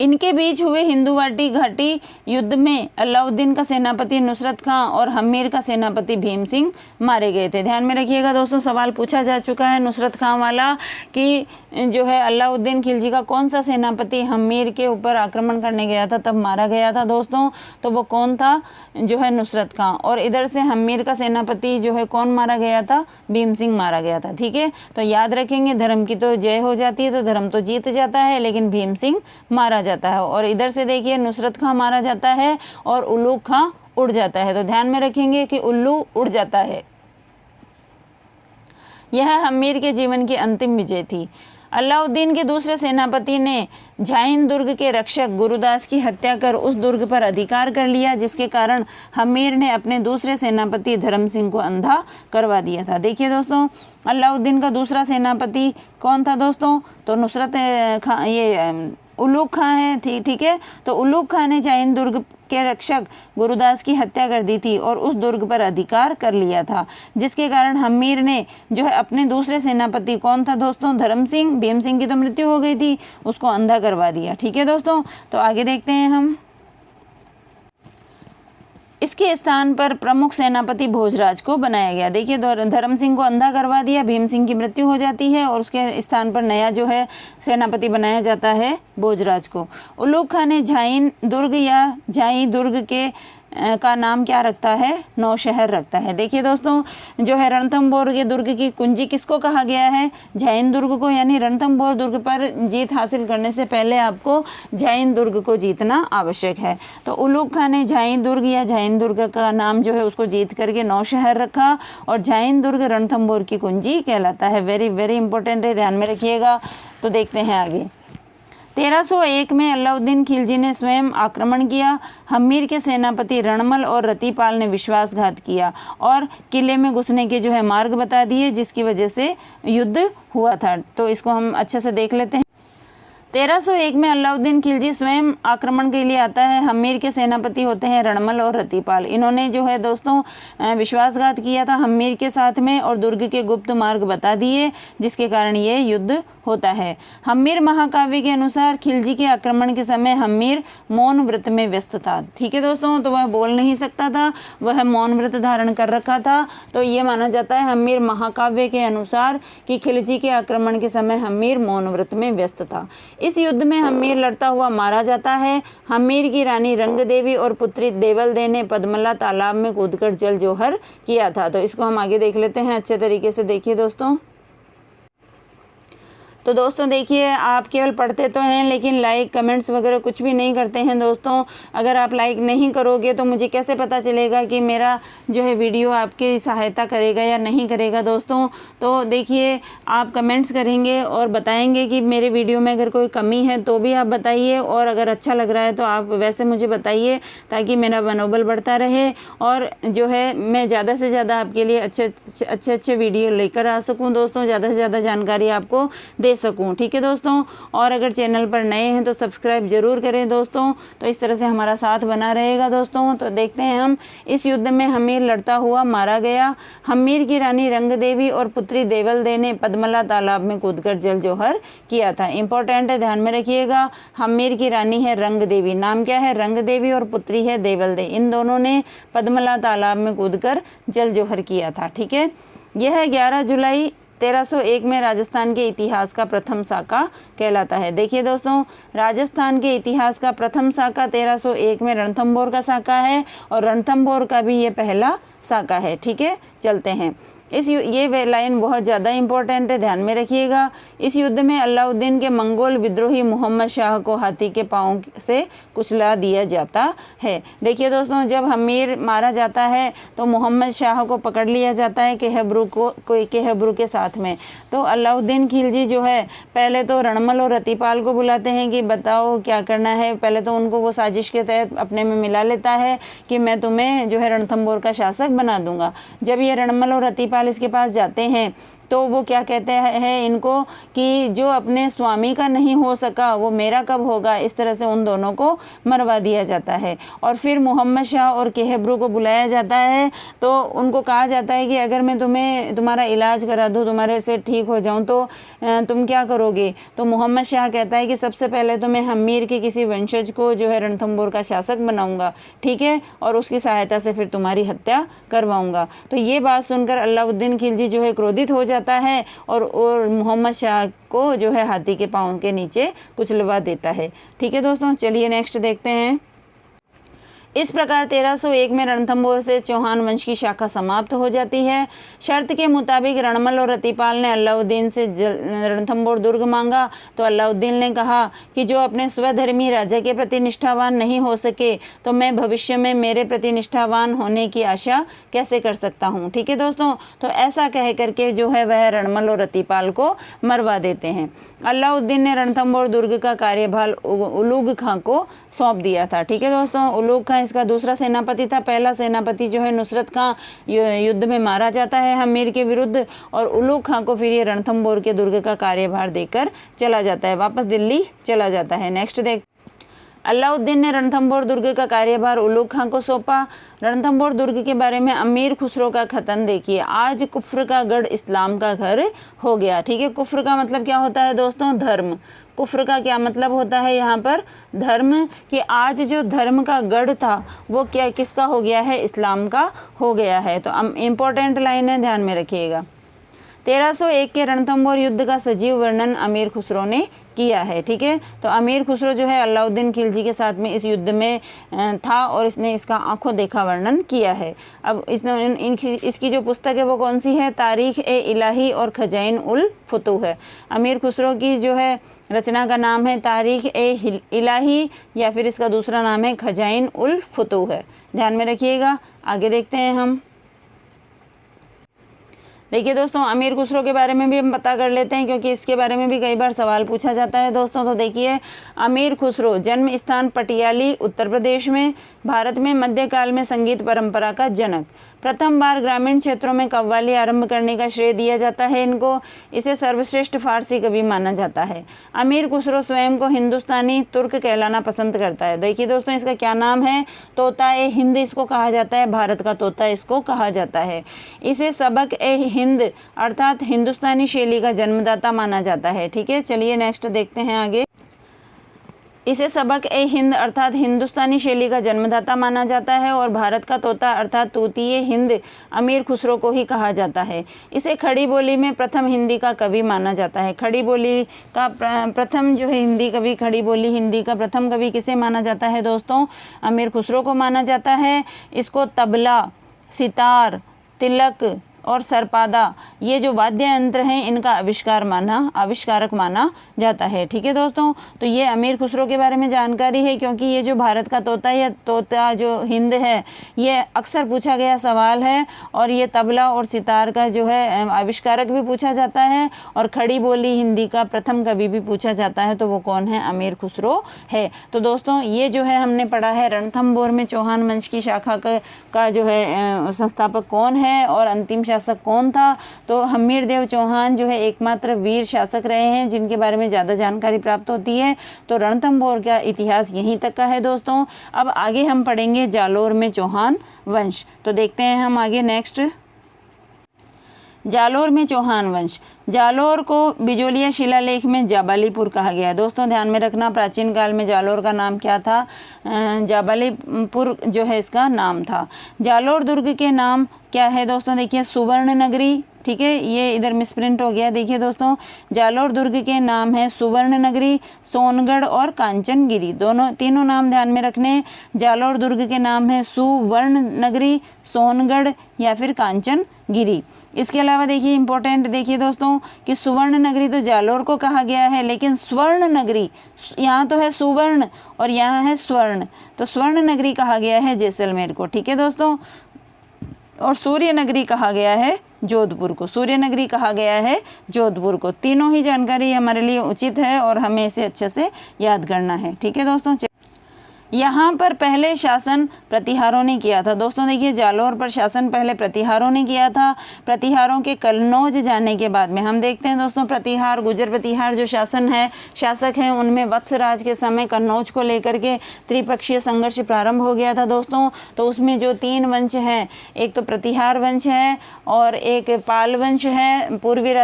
इनके बीच हुए हिंदुवाटी घाटी युद्ध में अलाउद्दीन का सेनापति नुसरत खां और हम्मीर का सेनापति भीम सिंह मारे गए थे। ध्यान में रखिएगा दोस्तों, सवाल पूछा जा चुका है नुसरत खां वाला कि जो है अलाउद्दीन खिलजी का कौन सा सेनापति हम्मीर के ऊपर आक्रमण करने गया था तब मारा गया था दोस्तों, तो वो कौन था? जो है नुसरत खां। और इधर से हम्मीर का सेनापति जो है कौन मारा गया था? भीम सिंह मारा गया था। ठीक है, तो याद रखेंगे धर्म की तो जय हो जाती है, तो धर्म तो जीत जाता है, लेकिन भीम सिंह मारा जाता है। और इधर से देखिए नुसरत खां मारा जाता है और उलूग खां उड़ जाता है। तो ध्यान में रखेंगे कि उल्लू उड़ जाता है। यह हम्मीर के जीवन की अंतिम विजय थी। अलाउद्दीन के दूसरे सेनापति ने झाइन दुर्ग के रक्षक गुरुदास की हत्या कर उस दुर्ग पर अधिकार कर लिया, जिसके कारण हम्मीर ने अपने दूसरे सेनापति धर्म सिंह को अंधा करवा दिया था। देखिए दोस्तों, अलाउद्दीन का दूसरा सेनापति कौन था दोस्तों? तो नुसरत खां, ये उलूग खां है। ठीक है, तो उलूग खां ने झाइन दुर्ग के रक्षक गुरुदास की हत्या कर दी थी और उस दुर्ग पर अधिकार कर लिया था, जिसके कारण हम्मीर ने जो है अपने दूसरे सेनापति कौन था दोस्तों? धर्म सिंह। भीम सिंह की तो मृत्यु हो गई थी, उसको अंधा करवा दिया। ठीक है दोस्तों, तो आगे देखते हैं हम। इसके स्थान पर प्रमुख सेनापति भोजराज को बनाया गया। देखिए धर्म सिंह को अंधा करवा दिया, भीम सिंह की मृत्यु हो जाती है और उसके स्थान पर नया जो है सेनापति बनाया जाता है भोजराज को। उलूग खां ने झाइन दुर्ग या झाई दुर्ग के का नाम क्या रखता है? नौशहर रखता है। देखिए दोस्तों, जो है रणथंभौर के दुर्ग की कुंजी किसको कहा गया है? झाइन दुर्ग को। यानी रणथंभौर दुर्ग पर जीत हासिल करने से पहले आपको झाइन दुर्ग को जीतना आवश्यक है। तो उलूग खां ने झाइन दुर्ग या झाइन दुर्ग का नाम जो है उसको जीत करके नौशहर रखा, और झाइन दुर्ग रणथंभौर की कुंजी कहलाता है। वेरी वेरी इंपॉर्टेंट है, ध्यान में रखिएगा। तो देखते हैं आगे। 1301 में अलाउद्दीन खिलजी ने स्वयं आक्रमण किया। हम्मीर के सेनापति रणमल और रतिपाल ने विश्वासघात किया और किले में घुसने के जो है मार्ग बता दिए, जिसकी वजह से युद्ध हुआ था। तो इसको हम अच्छे से देख लेते हैं। 1301 में अलाउद्दीन खिलजी स्वयं आक्रमण के लिए आता है। हम्मीर के सेनापति होते हैं रणमल और रतिपाल। इन्होंने जो है दोस्तों विश्वासघात किया था हम्मीर के साथ में और दुर्ग के गुप्त मार्ग बता दिए, जिसके कारण ये युद्ध होता है। हम्मीर महाकाव्य के अनुसार खिलजी के आक्रमण के समय हम्मीर मौन व्रत में व्यस्त था। ठीक है दोस्तों, तो वह बोल नहीं सकता था, वह मौन व्रत धारण कर रखा था। तो ये माना जाता है हम्मीर महाकाव्य के अनुसार कि खिलजी के आक्रमण के समय हम्मीर मौन व्रत में व्यस्त था। इस युद्ध में हम्मीर लड़ता हुआ मारा जाता है। हम्मीर की रानी रंगदेवी और पुत्री देवलदे ने पद्मला तालाब में कूदकर जल जौहर किया था। तो इसको हम आगे देख लेते हैं, अच्छे तरीके से देखिए दोस्तों। तो दोस्तों देखिए, आप केवल पढ़ते तो हैं लेकिन लाइक कमेंट्स वगैरह कुछ भी नहीं करते हैं दोस्तों। अगर आप लाइक नहीं करोगे तो मुझे कैसे पता चलेगा कि मेरा जो है वीडियो आपकी सहायता करेगा या नहीं करेगा दोस्तों। तो देखिए, आप कमेंट्स करेंगे और बताएंगे कि मेरे वीडियो में अगर कोई कमी है तो भी आप बताइए, और अगर अच्छा लग रहा है तो आप वैसे मुझे बताइए, ताकि मेरा मनोबल बढ़ता रहे और जो है मैं ज़्यादा से ज़्यादा आपके लिए अच्छे वीडियो लेकर आ सकूँ दोस्तों, ज़्यादा से ज़्यादा जानकारी आपको दे सकूं। ठीक है दोस्तों, और अगर चैनल पर नए हैं तो सब्सक्राइब जरूर करें दोस्तों। तो इस तरह से हमारा साथ बना रहेगा दोस्तों। तो देखते हैं हम, इस युद्ध में हम्मीर लड़ता हुआ मारा गया। हम्मीर की रानी रंगदेवी और पुत्री देवलदे ने पद्मला तालाब में कूदकर जल जौहर किया था। इंपॉर्टेंट है, ध्यान में रखिएगा। हम्मीर की रानी है रंगदेवी, नाम क्या है? रंगदेवी, और पुत्री है देवलदे। इन दोनों ने पद्मला तालाब में कूदकर जल जौहर किया था। ठीक है, यह 11 जुलाई 1301 में राजस्थान के इतिहास का प्रथम साका कहलाता है। देखिए दोस्तों, राजस्थान के इतिहास का प्रथम साका 1301 में रणथंभौर का साका है, और रणथंभौर का भी ये पहला साका है। ठीक है, चलते हैं। ये लाइन बहुत ज़्यादा इंपॉर्टेंट है, ध्यान में रखिएगा। इस युद्ध में अलाउद्दीन के मंगोल विद्रोही मोहम्मद शाह को हाथी के पाँव से कुचला दिया जाता है। देखिए दोस्तों, जब हम्मीर मारा जाता है तो मोहम्मद शाह को पकड़ लिया जाता है केहब्रू के साथ में। तो अलाउद्दीन खिलजी जो है पहले तो रणमल और रतिपाल को बुलाते हैं कि बताओ क्या करना है। पहले तो उनको वो साजिश के तहत अपने में मिला लेता है कि मैं तुम्हें जो है रणथंभौर का शासक बना दूंगा। जब ये रणमल और रतिपाल इसके पास जाते हैं तो वो क्या कहते हैं इनको कि जो अपने स्वामी का नहीं हो सका वो मेरा कब होगा। इस तरह से उन दोनों को मरवा दिया जाता है। और फिर मोहम्मद शाह और केहब्रू को बुलाया जाता है, तो उनको कहा जाता है कि अगर मैं तुम्हारा इलाज करा दूँ, तुम्हारे से ठीक हो जाऊँ, तो तुम क्या करोगे। तो मोहम्मद शाह कहता है कि सबसे पहले तो मैं हम्मीर के किसी वंशज को जो है रणथंभौर का शासक बनाऊंगा, ठीक है, और उसकी सहायता से फिर तुम्हारी हत्या करवाऊंगा। तो ये बात सुनकर अलाउद्दीन खिलजी जो है क्रोधित हो जाता है और मोहम्मद शाह को जो है हाथी के पाँव के नीचे कुचलवा देता है। ठीक है दोस्तों, चलिए नेक्स्ट देखते हैं। इस प्रकार 1301 में रणथंभौर से चौहान वंश की शाखा समाप्त हो जाती है। शर्त के मुताबिक रणमल और रतिपाल ने अलाउद्दीन से रणथंभौर दुर्ग मांगा। तो अलाउद्दीन ने कहा कि जो अपने स्वधर्मी राजा के प्रति निष्ठावान नहीं हो सके, तो मैं भविष्य में मेरे प्रति निष्ठावान होने की आशा कैसे कर सकता हूँ। ठीक है दोस्तों, तो ऐसा कह करके जो है वह रणमल और रतिपाल को मरवा देते हैं। अलाउद्दीन ने रणथंभौर दुर्ग का कार्यभार उलूग खां को सौंप दिया था। ठीक है दोस्तों, उलूग खां इसका दूसरा सेनापति था। पहला सेनापति जो है नुसरत खां युद्ध में मारा जाता है हम्मीर के विरुद्ध, और उलूग खां को फिर ये रणथंभौर के दुर्ग का कार्यभार देकर चला जाता है, वापस दिल्ली चला जाता है। नेक्स्ट देख, अलाउद्दीन ने रणथंभौर दुर्ग का कार्यभार उलूग खां को सौंपा। रणथंभौर दुर्ग के बारे में अमीर खुसरो का खतन देखिए। आज कुफ्र का गढ़ इस्लाम का घर हो गया। ठीक है, कुफ्र का मतलब क्या होता है दोस्तों? धर्म। कुफ्र का क्या मतलब होता है यहाँ पर? धर्म। कि आज जो धर्म का गढ़ था वो क्या किसका हो गया है? इस्लाम का हो गया है। तो इम्पोर्टेंट लाइन है, ध्यान में रखिएगा। 1301 के रणथंभौर युद्ध का सजीव वर्णन अमीर खुसरो ने किया है। ठीक है, तो अमीर खुसरो जो है अलाउद्दीन खिलजी के साथ में इस युद्ध में था और इसने इसका आंखों देखा वर्णन किया है। अब इसने इसकी जो पुस्तक है वो कौन सी है? तारीख ए इलाही और खजाइन उल फुतूह है। अमीर खुसरो की जो है रचना का नाम है तारीख ए इलाही, या फिर इसका दूसरा नाम है खजाइन उल फुतूह है। ध्यान में रखिएगा। आगे देखते हैं हम। देखिए दोस्तों, अमीर खुसरो के बारे में भी हम पता कर लेते हैं, क्योंकि इसके बारे में भी कई बार सवाल पूछा जाता है दोस्तों। तो देखिए, अमीर खुसरो जन्म स्थान पटियाली उत्तर प्रदेश में, भारत में मध्यकाल में संगीत परंपरा का जनक। प्रथम बार ग्रामीण क्षेत्रों में कव्वाली आरंभ करने का श्रेय दिया जाता है इनको। इसे सर्वश्रेष्ठ फारसी कवि माना जाता है। अमीर खुसरो स्वयं को हिंदुस्तानी तुर्क कहलाना पसंद करता है। देखिए दोस्तों, इसका क्या नाम है? तोता ए हिंद इसको कहा जाता है, भारत का तोता इसको कहा जाता है। इसे सबक ए हिंद अर्थात हिंदुस्तानी शैली का जन्मदाता माना जाता है। ठीक है, चलिए नेक्स्ट देखते हैं आगे। इसे सबक ए हिंद अर्थात हिंदुस्तानी शैली का जन्मदाता माना जाता है और भारत का तोता अर्थात तूतीए हिंद अमीर खुसरो को ही कहा जाता है। इसे खड़ी बोली में प्रथम हिंदी का कवि माना जाता है। खड़ी बोली का प्रथम जो है हिंदी कवि, खड़ी बोली हिंदी का प्रथम कवि किसे माना जाता है दोस्तों? अमीर खुसरो को माना जाता है। इसको तबला, सितार, तिलक और सरपादा, ये जो वाद्य यंत्र हैं, इनका आविष्कारक माना जाता है। ठीक है दोस्तों, तो ये अमीर खुसरो के बारे में जानकारी है, क्योंकि ये जो भारत का तोता या तोता जो हिंद है, ये अक्सर पूछा गया सवाल है। और ये तबला और सितार का जो है आविष्कारक भी पूछा जाता है, और खड़ी बोली हिंदी का प्रथम कवि भी पूछा जाता है। तो वो कौन है? अमीर खुसरो है। तो दोस्तों, ये जो है हमने पढ़ा है रणथंभौर में चौहान वंश की शाखा का जो है संस्थापक कौन है और अंतिम शासक कौन था। तो हम्मीरदेव चौहान जो है एकमात्र वीर शासक रहे हैं जिनके बारे में ज़्यादा जानकारी प्राप्त होती है। तो रणथंभौर का इतिहास यहीं तक का है दोस्तों। अब आगे हम पढ़ेंगे जालोर में चौहान वंश। तो देखते हैं हम आगे नेक्स्ट। जालोर में चौहान वंश। जालोर को बिजोलिया शिलालेख में जाबालीपुर कहा गया है। दोस्तों ध्यान में रखना, प्राचीन काल में जालोर का नाम क्या था? जाबालीपुर जो है इसका नाम था। जालोर दुर्ग के नाम क्या है दोस्तों? देखिए, सुवर्ण नगरी। ठीक है, ये इधर मिसप्रिंट हो गया। देखिए दोस्तों, जालोर दुर्ग के नाम है सुवर्ण नगरी, सोनगढ़ और कांचनगिरी। तीनों नाम ध्यान में रखने। जालोर दुर्ग के नाम है सुवर्ण नगरी, सोनगढ़ या फिर कांचनगिरी। इसके अलावा देखिए इंपॉर्टेंट, देखिए दोस्तों कि सुवर्ण नगरी तो जालोर को कहा गया है, लेकिन स्वर्ण नगरी, यहाँ तो है सुवर्ण और यहाँ है स्वर्ण, तो स्वर्ण नगरी कहा गया है जैसलमेर को। ठीक है दोस्तों, और सूर्य नगरी कहा गया है जोधपुर को। सूर्य नगरी कहा गया है जोधपुर को। तीनों ही जानकारी हमारे लिए उचित है और हमें इसे अच्छे से याद करना है। ठीक है दोस्तों, यहाँ पर पहले शासन प्रतिहारों ने किया था। दोस्तों देखिए, जालोर पर शासन पहले प्रतिहारों ने किया था। प्रतिहारों के कन्नौज जाने के बाद में हम देखते हैं दोस्तों, प्रतिहार गुजर प्रतिहार जो शासक हैं उनमें वत्सराज के समय कन्नौज को लेकर के त्रिपक्षीय संघर्ष प्रारंभ हो गया था दोस्तों। तो उसमें जो 3 वंश हैं, एक तो प्रतिहार वंश है और एक पाल वंश है पूर्वी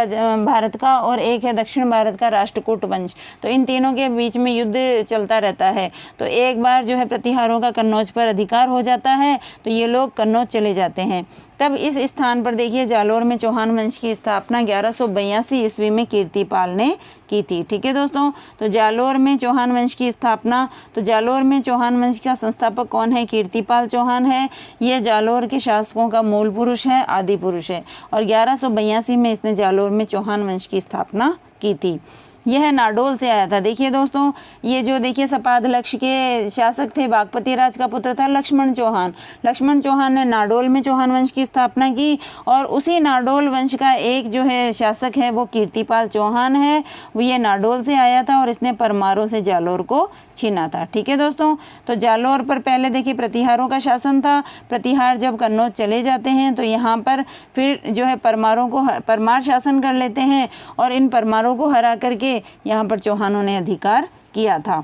भारत का, और एक है दक्षिण भारत का राष्ट्रकूट वंश। तो इन तीनों के बीच में युद्ध चलता रहता है। तो एक बार जो है प्रतिहारों का कन्नौज पर अधिकार हो जाता है, तो ये लोग कन्नौज चले जाते हैं। तब इस स्थान पर देखिए जालोर में चौहान वंश की स्थापना 1182 ईस्वी में कीर्तिपाल ने की थी। ठीक है दोस्तों, तो जालोर में चौहान वंश की स्थापना, तो जालोर में चौहान वंश का संस्थापक कौन है? कीर्तिपाल चौहान है। ये जालोर के शासकों का मूल पुरुष है, आदि पुरुष है, और 1182 में इसने जालोर में चौहान वंश की स्थापना की थी। यह नाडोल से आया था। देखिए दोस्तों, ये जो देखिए सपादलक्ष के शासक थे, बागपति राज का पुत्र था लक्ष्मण चौहान। लक्ष्मण चौहान ने नाडोल में चौहान वंश की स्थापना की, और उसी नाडोल वंश का एक जो है शासक है वो कीर्तिपाल चौहान है। वो ये नाडोल से आया था और इसने परमारों से जालोर को छीना था। ठीक है दोस्तों, तो जालोर पर पहले देखिए प्रतिहारों का शासन था। प्रतिहार जब कन्नौज चले जाते हैं तो यहाँ पर फिर जो है परमार शासन कर लेते हैं, और इन परमारों को हरा करके यहाँ पर चौहानों ने अधिकार किया था।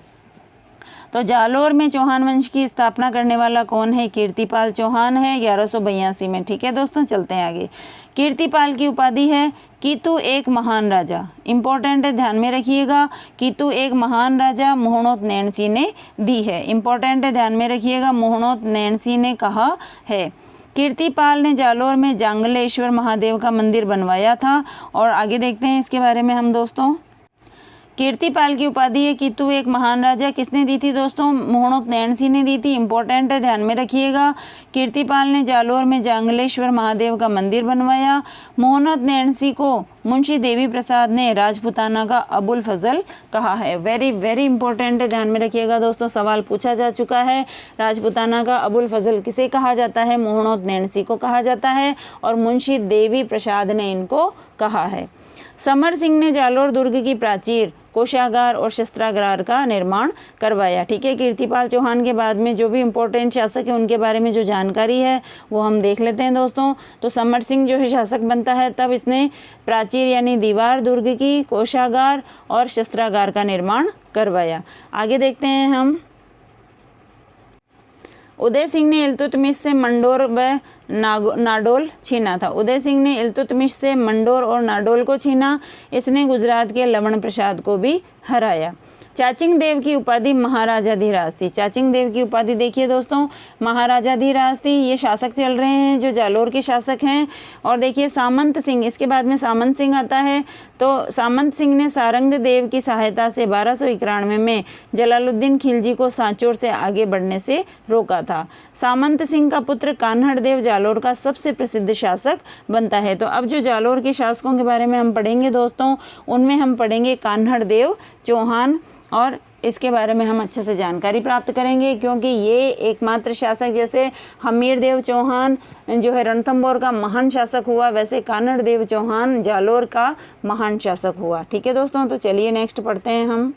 तो जालोर में चौहान वंश की स्थापना करने वाला कौन है? कीर्तिपाल चौहान है 1182 में। ठीक है दोस्तों, चलते हैं आगे। कीर्तिपाल की उपाधि है कीतु एक महान राजा। इंपॉर्टेंट है, ध्यान में रखिएगा। कीतु एक महान राजा मोहनोत नैणसी ने दी है। इंपॉर्टेंट है, ध्यान में रखिएगा, मोहनोत नैणसी ने कहा है। कीर्तिपाल ने जालोर में जांगलेश्वर महादेव का मंदिर बनवाया था। और आगे देखते हैं इसके बारे में हम दोस्तों। कीर्तिपाल की उपाधि है कीतु एक महान राजा किसने दी थी दोस्तों? मोहनोत नैणसी ने दी थी। इंपॉर्टेंट है, ध्यान में रखिएगा। कीर्तिपाल ने जालोर में जांगलेश्वर महादेव का मंदिर बनवाया। मोहनोत नैणसी को मुंशी देवी प्रसाद ने राजपुताना का अबुल फजल कहा है। वेरी वेरी इंपॉर्टेंट है, ध्यान में रखिएगा दोस्तों, सवाल पूछा जा चुका है। राजपुताना का अबुल फजल किसे कहा जाता है? मोहनोत नैणसी को कहा जाता है और मुंशी देवी प्रसाद ने इनको कहा है। समर सिंह ने जालोर दुर्ग की प्राचीर, कोषागार और शस्त्रागार का निर्माण करवाया। ठीक है, कीर्तिपाल चौहान के बाद में जो भी इम्पोर्टेंट शासक है उनके बारे में जो जानकारी है वो हम देख लेते हैं दोस्तों। तो समर सिंह जो है शासक बनता है तब इसने प्राचीर यानी दीवार दुर्ग की, कोषागार और शस्त्रागार का निर्माण करवाया। आगे देखते हैं हम। उदय सिंह ने इल्तुतमिश से मंडोर व नाडोल छीना था। उदय सिंह ने इल्तुतमिश से मंडोर और नाडोल को छीना। इसने गुजरात के लवण प्रसाद को भी हराया। चाचिंग देव की उपाधि महाराजाधिराज थी। चाचिंग देव की उपाधि देखिए दोस्तों, महाराजाधिराज थी। ये शासक चल रहे हैं जो जालोर के शासक हैं। और देखिए सामंत सिंह, इसके बाद में सामंत सिंह आता है। तो सामंत सिंह ने सारंग देव की सहायता से 1291 में जलालुद्दीन खिलजी को सांचौर से आगे बढ़ने से रोका था। सामंत सिंह का पुत्र कान्हड़ देव जालोर का सबसे प्रसिद्ध शासक बनता है। तो अब जो जालोर के शासकों के बारे में हम पढ़ेंगे दोस्तों, उनमें हम पढ़ेंगे कान्हड़ देव चौहान, और इसके बारे में हम अच्छे से जानकारी प्राप्त करेंगे क्योंकि ये एकमात्र शासक, जैसे हमीर देव चौहान जो है रणथंभौर का महान शासक हुआ, वैसे कान्हड़ देव चौहान जालोर का महान शासक हुआ। ठीक है दोस्तों, तो चलिए नेक्स्ट पढ़ते हैं हम।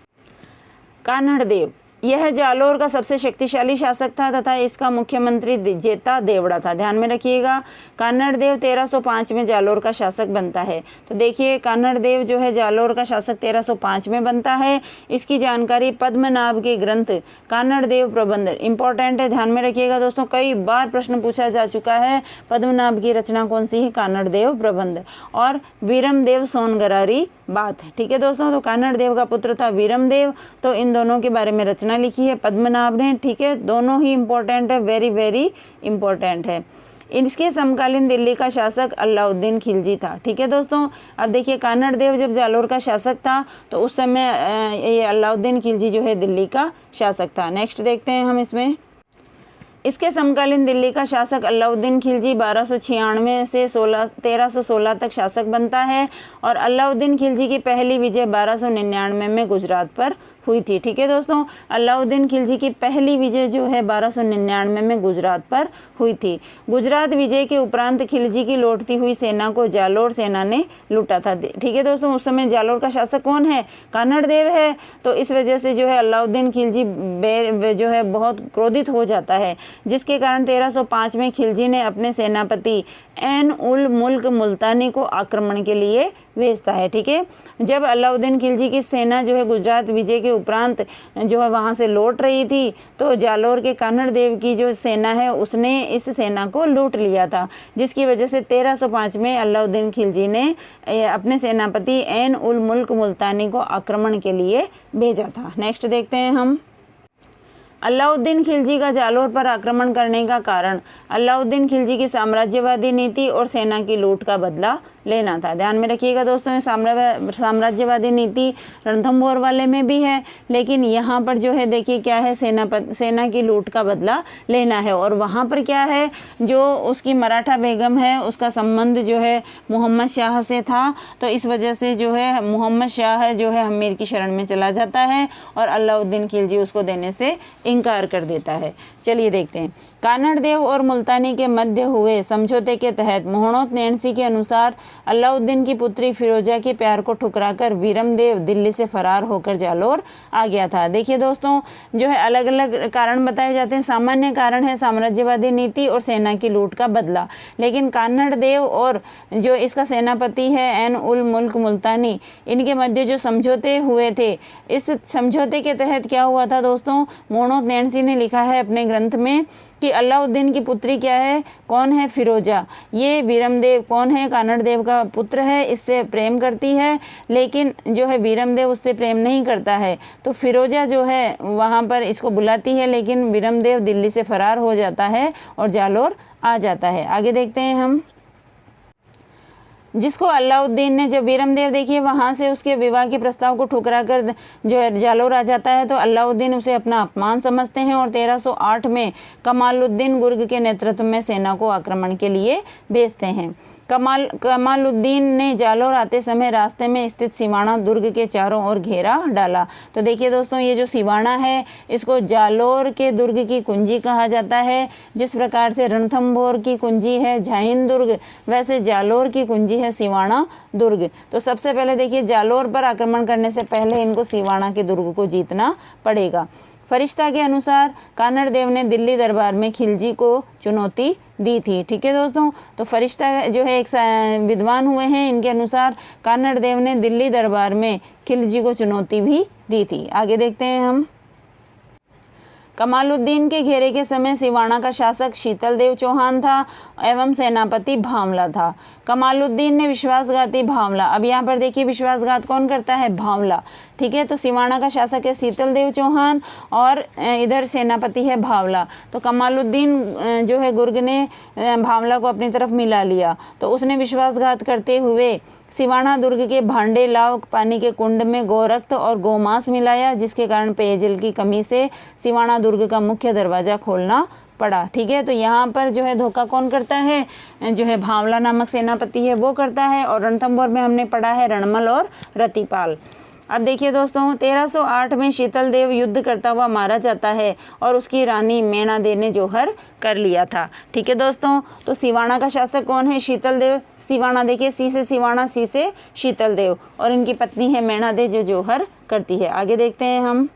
कान्हड़ देव, यह जालोर का सबसे शक्तिशाली शासक था तथा इसका मुख्यमंत्री जेता देवड़ा था। ध्यान में रखिएगा, कान्हड़ देव 1305 में जालोर का शासक बनता है। तो देखिए कान्हड़ देव जो है जालोर का शासक 1305 में बनता है। इसकी जानकारी पद्मनाभ के ग्रंथ कान्हड़ देव प्रबंध, इंपॉर्टेंट है, ध्यान में रखिएगा दोस्तों, कई बार प्रश्न पूछा जा चुका है। पद्मनाभ की रचना कौन सी है? कान्हड़ देव प्रबंध। और वीरम देव सोनगरारी बात। ठीक है दोस्तों, तो कान्हड़ देव का पुत्र था वीरम देव। तो इन दोनों के बारे में रचना लिखी है पद्मनाभ ने। ठीक है, दोनों ही इंपॉर्टेंट है, वेरी वेरी इंपॉर्टेंट है। इसके समकालीन दिल्ली का शासक अलाउद्दीन खिलजी था। ठीक है दोस्तों, अब देखिए कान्हड़ देव जब जालोर का शासक था तो उस समय ये अलाउद्दीन खिलजी जो है दिल्ली का शासक था। नेक्स्ट देखते हैं हम इसमें। इसके समकालीन दिल्ली का शासक अलाउद्दीन खिलजी 1296 से 1316 तक शासक बनता है और अलाउद्दीन खिलजी की पहली विजय 1299 में गुजरात पर हुई थी। ठीक है दोस्तों, अलाउद्दीन खिलजी की पहली विजय जो है 1299 में गुजरात पर हुई थी। गुजरात विजय के उपरांत खिलजी की लौटती हुई सेना को जालोर सेना ने लूटा था। ठीक है दोस्तों, उस समय जालोर का शासक कौन है? कान्हड़ देव है। तो इस वजह से जो है अलाउद्दीन खिलजी जो है बहुत क्रोधित हो जाता है, जिसके कारण 1305 में खिलजी ने अपने सेनापति एन उल मुल्क मुल्तानी को आक्रमण के लिए भेजता है। ठीक है, जब अलाउद्दीन खिलजी की सेना जो है गुजरात विजय के उपरांत जो है वहाँ से लौट रही थी तो जालोर के कान्हड़ देव की जो सेना है उसने इस सेना को लूट लिया था, जिसकी वजह से 1305 में अलाउद्दीन खिलजी ने अपने सेनापति एन उल मुल्क मुल्तानी को आक्रमण के लिए भेजा था। नेक्स्ट देखते हैं हम। अलाउद्दीन खिलजी का जालोर पर आक्रमण करने का कारण अलाउद्दीन खिलजी की साम्राज्यवादी नीति और सेना की लूट का बदला लेना था। ध्यान में रखिएगा दोस्तों, साम्राज्यवादी नीति रणथंभौर वाले में भी है, लेकिन यहाँ पर जो है देखिए क्या है, सेना की लूट का बदला लेना है। और वहाँ पर क्या है, जो उसकी मराठा बेगम है उसका संबंध जो है मोहम्मद शाह से था, तो इस वजह से जो है मोहम्मद शाह जो है हमीर की शरण में चला जाता है और अलाउद्दीन खिलजी उसको देने से इनकार कर देता है। चलिए देखते हैं। कान्हड़ देव और मुल्तानी के मध्य हुए समझौते के तहत मोहनोत नैणसी के अनुसार अलाउद्दीन की पुत्री फिरोजा के प्यार को ठुकराकर वीरम देव दिल्ली से फरार होकर जालोर आ गया था। देखिए दोस्तों, जो है अलग अलग कारण बताए जाते हैं। सामान्य कारण है साम्राज्यवादी नीति और सेना की लूट का बदला, लेकिन कान्हड़ देव और जो इसका सेनापति है एन उल मुल्क मुल्तानी, इनके मध्य जो समझौते हुए थे, इस समझौते के तहत क्या हुआ था दोस्तों, मोहनोत नैणसी ने लिखा है अपने ग्रंथ में कि अलाउद्दीन की पुत्री क्या है, कौन है? फिरोजा। ये वीरम देव कौन है? कान्हड़ देव का पुत्र है, इससे प्रेम करती है, लेकिन जो है वीरम देव उससे प्रेम नहीं करता है। तो फिरोजा जो है वहाँ पर इसको बुलाती है, लेकिन वीरम देव दिल्ली से फरार हो जाता है और जालोर आ जाता है। आगे देखते हैं हम। जिसको अलाउद्दीन ने, जब वीरमदेव देखिए वहाँ से उसके विवाह के प्रस्ताव को ठुकरा कर जो है जालोर आ जाता है, तो अलाउद्दीन उसे अपना अपमान समझते हैं और 1308 में कमालुद्दीन गुर्ग के नेतृत्व में सेना को आक्रमण के लिए भेजते हैं। कमालुद्दीन ने जालोर आते समय रास्ते में स्थित सिवाना दुर्ग के चारों ओर घेरा डाला। तो देखिए दोस्तों, ये जो सिवाना है इसको जालोर के दुर्ग की कुंजी कहा जाता है। जिस प्रकार से रणथंभौर की कुंजी है झाइन दुर्ग, वैसे जालोर की कुंजी है सिवाना दुर्ग। तो सबसे पहले देखिए, जालोर पर आक्रमण करने से पहले इनको सिवाना के दुर्ग को जीतना पड़ेगा। फरिश्ता के अनुसार कानड़ देव ने दिल्ली दरबार में खिलजी को चुनौती दी थी। ठीक है दोस्तों, तो फरिश्ता जो है एक विद्वान हुए हैं, इनके अनुसार कानड़ देव ने दिल्ली दरबार में खिलजी को चुनौती भी दी थी। आगे देखते हैं हम। कमालुद्दीन के घेरे के समय सिवाना का शासक शीतल देव चौहान था एवं सेनापति भांवला था। कमालुद्दीन ने विश्वासघाती भांवला, अब यहाँ पर देखिए विश्वासघात कौन करता है? भांवला। ठीक है, तो सिवाना का शासक है शीतल देव चौहान और इधर सेनापति है भांवला। तो कमालुद्दीन जो है गुर्ग ने भांवला को अपनी तरफ मिला लिया, तो उसने विश्वासघात करते हुए सिवाना दुर्ग के भांडे लाव पानी के कुंड में गोरक्त और गोमांस मिलाया, जिसके कारण पेयजल की कमी से सिवाना दुर्ग का मुख्य दरवाजा खोलना पड़ा। ठीक है, तो यहाँ पर जो है धोखा कौन करता है? जो है भांवला नामक सेनापति है वो करता है। और रणथंभौर में हमने पढ़ा है रणमल और रतिपाल। अब देखिए दोस्तों, 1308 में शीतल देव युद्ध करता हुआ मारा जाता है और उसकी रानी मेणा दे ने जौहर कर लिया था। ठीक है दोस्तों, तो सिवाना का शासक कौन है? शीतल देव। सिवाना देखिए, सी से सिवाना, सी से शीतल देव, और इनकी पत्नी है मेणा दे जो जौहर करती है। आगे देखते हैं हम।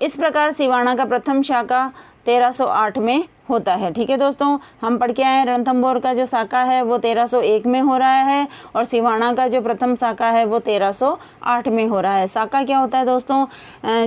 इस प्रकार सिवाना का प्रथम शाका 1308 में होता है। ठीक है दोस्तों, हम पढ़ के आए रणथंभौर का जो साका है वो 1301 में हो रहा है और सिवाना का जो प्रथम साका है वो 1308 में हो रहा है। साका क्या होता है दोस्तों?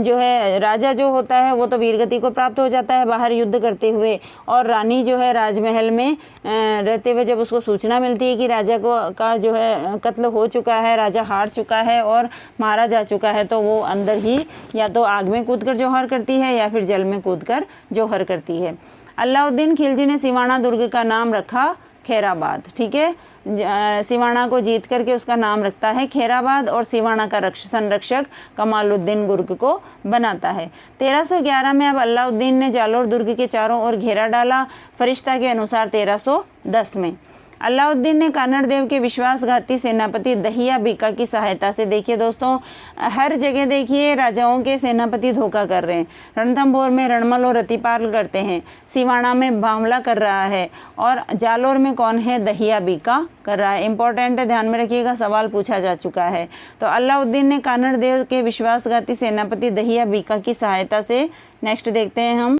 जो है राजा जो होता है वो तो वीरगति को प्राप्त हो जाता है बाहर युद्ध करते हुए, और रानी जो है राजमहल में रहते हुए जब उसको सूचना मिलती है कि राजा का जो है कत्ल हो चुका है, राजा हार चुका है और मारा जा चुका है, तो वो अंदर ही या तो आग में कूदकर जौहर करती है या फिर जल में कूदकर जौहर करती है। अलाउद्दीन खिलजी ने सिवाना दुर्ग का नाम रखा खैराबाद। ठीक है, सिवाना को जीत करके उसका नाम रखता है खैराबाद और सिवाना का संरक्षक कमालुद्दीन गुर्ग को बनाता है। 1311 में अब अलाउद्दीन ने जालोर दुर्ग के चारों ओर घेरा डाला। फरिश्ता के अनुसार 1310 में अलाउद्दीन ने कानड़ देव के विश्वासघाती सेनापति दहिया बीका की सहायता से, देखिए दोस्तों हर जगह देखिए राजाओं के सेनापति धोखा कर रहे हैं। रणथंभौर में रणमल और रतिपाल करते हैं, सिवाना में भांवला कर रहा है और जालोर में कौन है? दहिया बीका कर रहा है। इंपॉर्टेंट है, ध्यान में रखिएगा, सवाल पूछा जा चुका है। तो अलाउद्दीन ने कानड़ देव के विश्वासघाती सेनापति दहिया बीका की सहायता से, नेक्स्ट देखते हैं हम।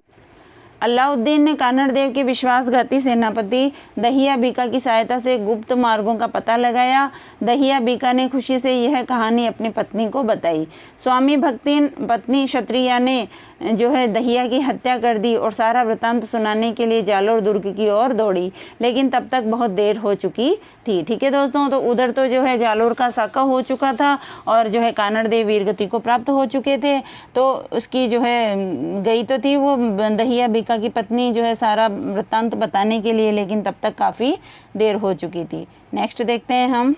अलाउद्दीन ने कानड़ देव के विश्वासघाती सेनापति दहिया बीका की सहायता से गुप्त मार्गों का पता लगाया। दहिया बीका ने खुशी से यह कहानी अपनी पत्नी को बताई। स्वामी भक्ति पत्नी क्षत्रिया ने जो है दहिया की हत्या कर दी और सारा वृतांत सुनाने के लिए जालोर दुर्ग की ओर दौड़ी, लेकिन तब तक बहुत देर हो चुकी थी। ठीक है दोस्तों, तो उधर तो जो है जालोर का साका हो चुका था और जो है कानड़ देव वीरगति को प्राप्त हो चुके थे, तो उसकी जो है गई तो थी वो दहिया बीका की पत्नी जो है सारा वृत्तांत बताने के लिए, लेकिन तब तक काफ़ी देर हो चुकी थी। नेक्स्ट देखते हैं हम।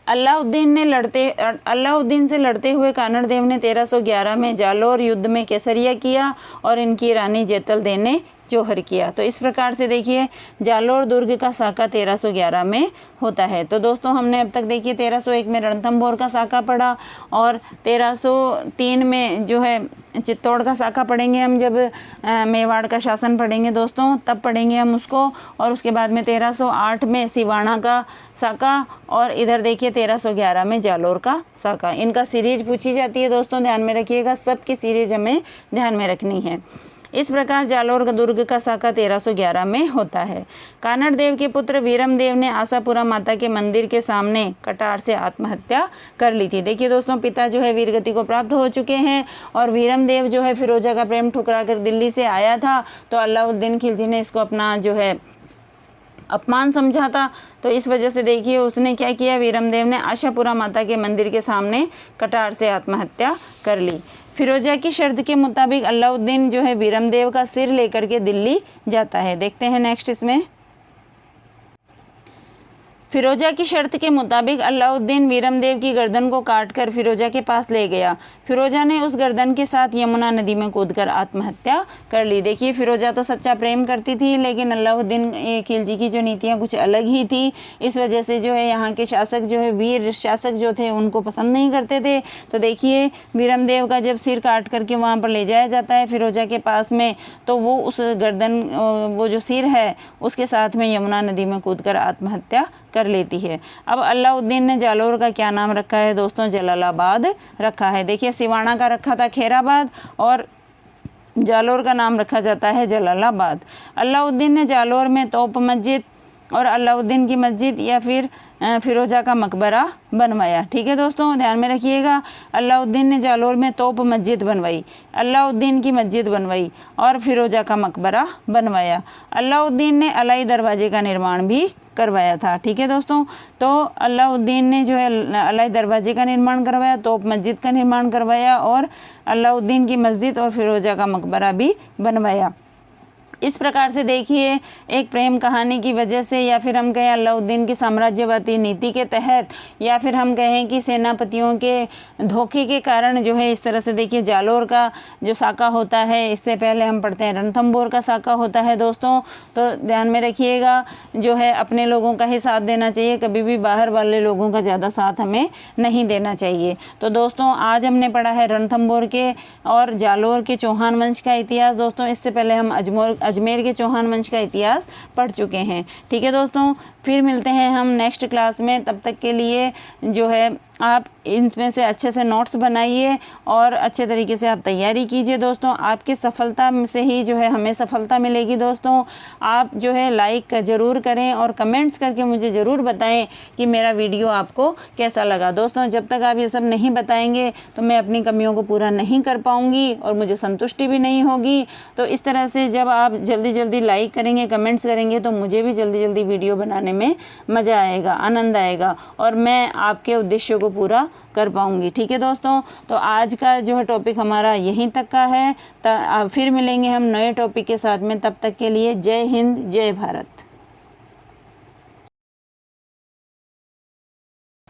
अलाउद्दीन से लड़ते हुए कानड़ देव ने 1311 में जालोर युद्ध में केसरिया किया और इनकी रानी जेतल दे ने जौहर किया। तो इस प्रकार से देखिए जालोर दुर्ग का साका 1311 में होता है। तो दोस्तों हमने अब तक देखिए 1301 में रणथंभौर का साका पढ़ा और 1303 में जो है चित्तौड़ का साका पढ़ेंगे हम, जब मेवाड़ का शासन पढ़ेंगे दोस्तों तब पढ़ेंगे हम उसको, और उसके बाद में 1308 में सिवाना का साका और इधर देखिए 1311 में जालोर का साका। इनका सीरीज पूछी जाती है दोस्तों, ध्यान में रखिएगा, सबकी सीरीज हमें ध्यान में रखनी है। इस प्रकार जालोर दुर्ग का साका 1311 में होता है। कानड़ देव के पुत्र वीरम देव ने आशापुरा माता के मंदिर के सामने कटार से आत्महत्या कर ली थी। देखिए दोस्तों पिता जो है वीरगति को प्राप्त हो चुके हैं और वीरम देव जो है फिरोजा का प्रेम ठुकरा कर दिल्ली से आया था, तो अलाउद्दीन खिलजी ने इसको अपना जो है अपमान समझा था। तो इस वजह से देखिए उसने क्या किया, वीरम देव ने आशापुरा माता के मंदिर के सामने कटार से आत्महत्या कर ली। फिरोजा की शर्त के मुताबिक अलाउद्दीन जो है वीरम देव का सिर लेकर के दिल्ली जाता है। देखते हैं नेक्स्ट इसमें। फिरोजा की शर्त के मुताबिक अलाउद्दीन वीरमदेव की गर्दन को काटकर फिरोजा के पास ले गया। फिरोजा ने उस गर्दन के साथ यमुना नदी में कूदकर आत्महत्या कर ली। देखिए, फिरोजा तो सच्चा प्रेम करती थी, लेकिन अलाउद्दीन खिलजी की जो नीतियाँ कुछ अलग ही थी। इस वजह से जो है यहाँ के शासक जो है, वीर शासक जो थे, उनको पसंद नहीं करते थे। तो देखिए, वीरमदेव का जब सिर काट करके वहाँ पर ले जाया जाता है फिरोजा के पास में, तो वो उस गर्दन, वो जो सिर है उसके साथ में यमुना नदी में कूदकर आत्महत्या कर लेती है। अब अलाउद्दीन ने जालोर का क्या नाम रखा है दोस्तों? जलालाबाद रखा है। देखिए, सिवाना का रखा था खैराबाद और जालोर का नाम रखा जाता है जलालाबाद। अलाउद्दीन ने जालोर में तोप मस्जिद और अलाउद्दीन की मस्जिद या फिर फिरोजा का मकबरा बनवाया। ठीक है दोस्तों, ध्यान में रखिएगा। अलाउद्दीन ने जालोर में तोप मस्जिद बनवाई, अलाउद्दीन की मस्जिद बनवाई और फिरोजा का मकबरा बनवाया। अलाउद्दीन ने अलाई दरवाजे का निर्माण भी करवाया था। ठीक है दोस्तों, तो अलाउद्दीन ने जो है अलाई दरवाजे का निर्माण करवाया, तोप मस्जिद का निर्माण करवाया और अलाउद्दीन की मस्जिद और फिरोजा का मकबरा भी बनवाया। इस प्रकार से देखिए, एक प्रेम कहानी की वजह से, या फिर हम कहें अलाउद्दीन की साम्राज्यवादी नीति के तहत, या फिर हम कहें कि सेनापतियों के धोखे के कारण जो है इस तरह से देखिए जालोर का जो साका होता है, इससे पहले हम पढ़ते हैं रणथंभौर का साका होता है दोस्तों। तो ध्यान में रखिएगा, जो है अपने लोगों का ही साथ देना चाहिए, कभी भी बाहर वाले लोगों का ज़्यादा साथ हमें नहीं देना चाहिए। तो दोस्तों, आज हमने पढ़ा है रणथंभौर के और जालोर के चौहान वंश का इतिहास। दोस्तों, इससे पहले हम अजमेर के चौहान वंश का इतिहास पढ़ चुके हैं। ठीक है दोस्तों, फिर मिलते हैं हम नेक्स्ट क्लास में। तब तक के लिए जो है आप इनमें से अच्छे से नोट्स बनाइए और अच्छे तरीके से आप तैयारी कीजिए दोस्तों। आपकी सफलता से ही जो है हमें सफलता मिलेगी दोस्तों। आप जो है लाइक ज़रूर करें और कमेंट्स करके मुझे ज़रूर बताएं कि मेरा वीडियो आपको कैसा लगा। दोस्तों, जब तक आप ये सब नहीं बताएंगे तो मैं अपनी कमियों को पूरा नहीं कर पाऊँगी और मुझे संतुष्टि भी नहीं होगी। तो इस तरह से जब आप जल्दी जल्दी लाइक करेंगे, कमेंट्स करेंगे, तो मुझे भी जल्दी जल्दी वीडियो बनाने में मज़ा आएगा, आनंद आएगा और मैं आपके उद्देश्यों को पूरा कर पाऊंगी। ठीक है दोस्तों, तो आज का जो है टॉपिक हमारा यहीं तक का है। फिर मिलेंगे हम नए टॉपिक के साथ में। तब तक के लिए जय हिंद, जय भारत।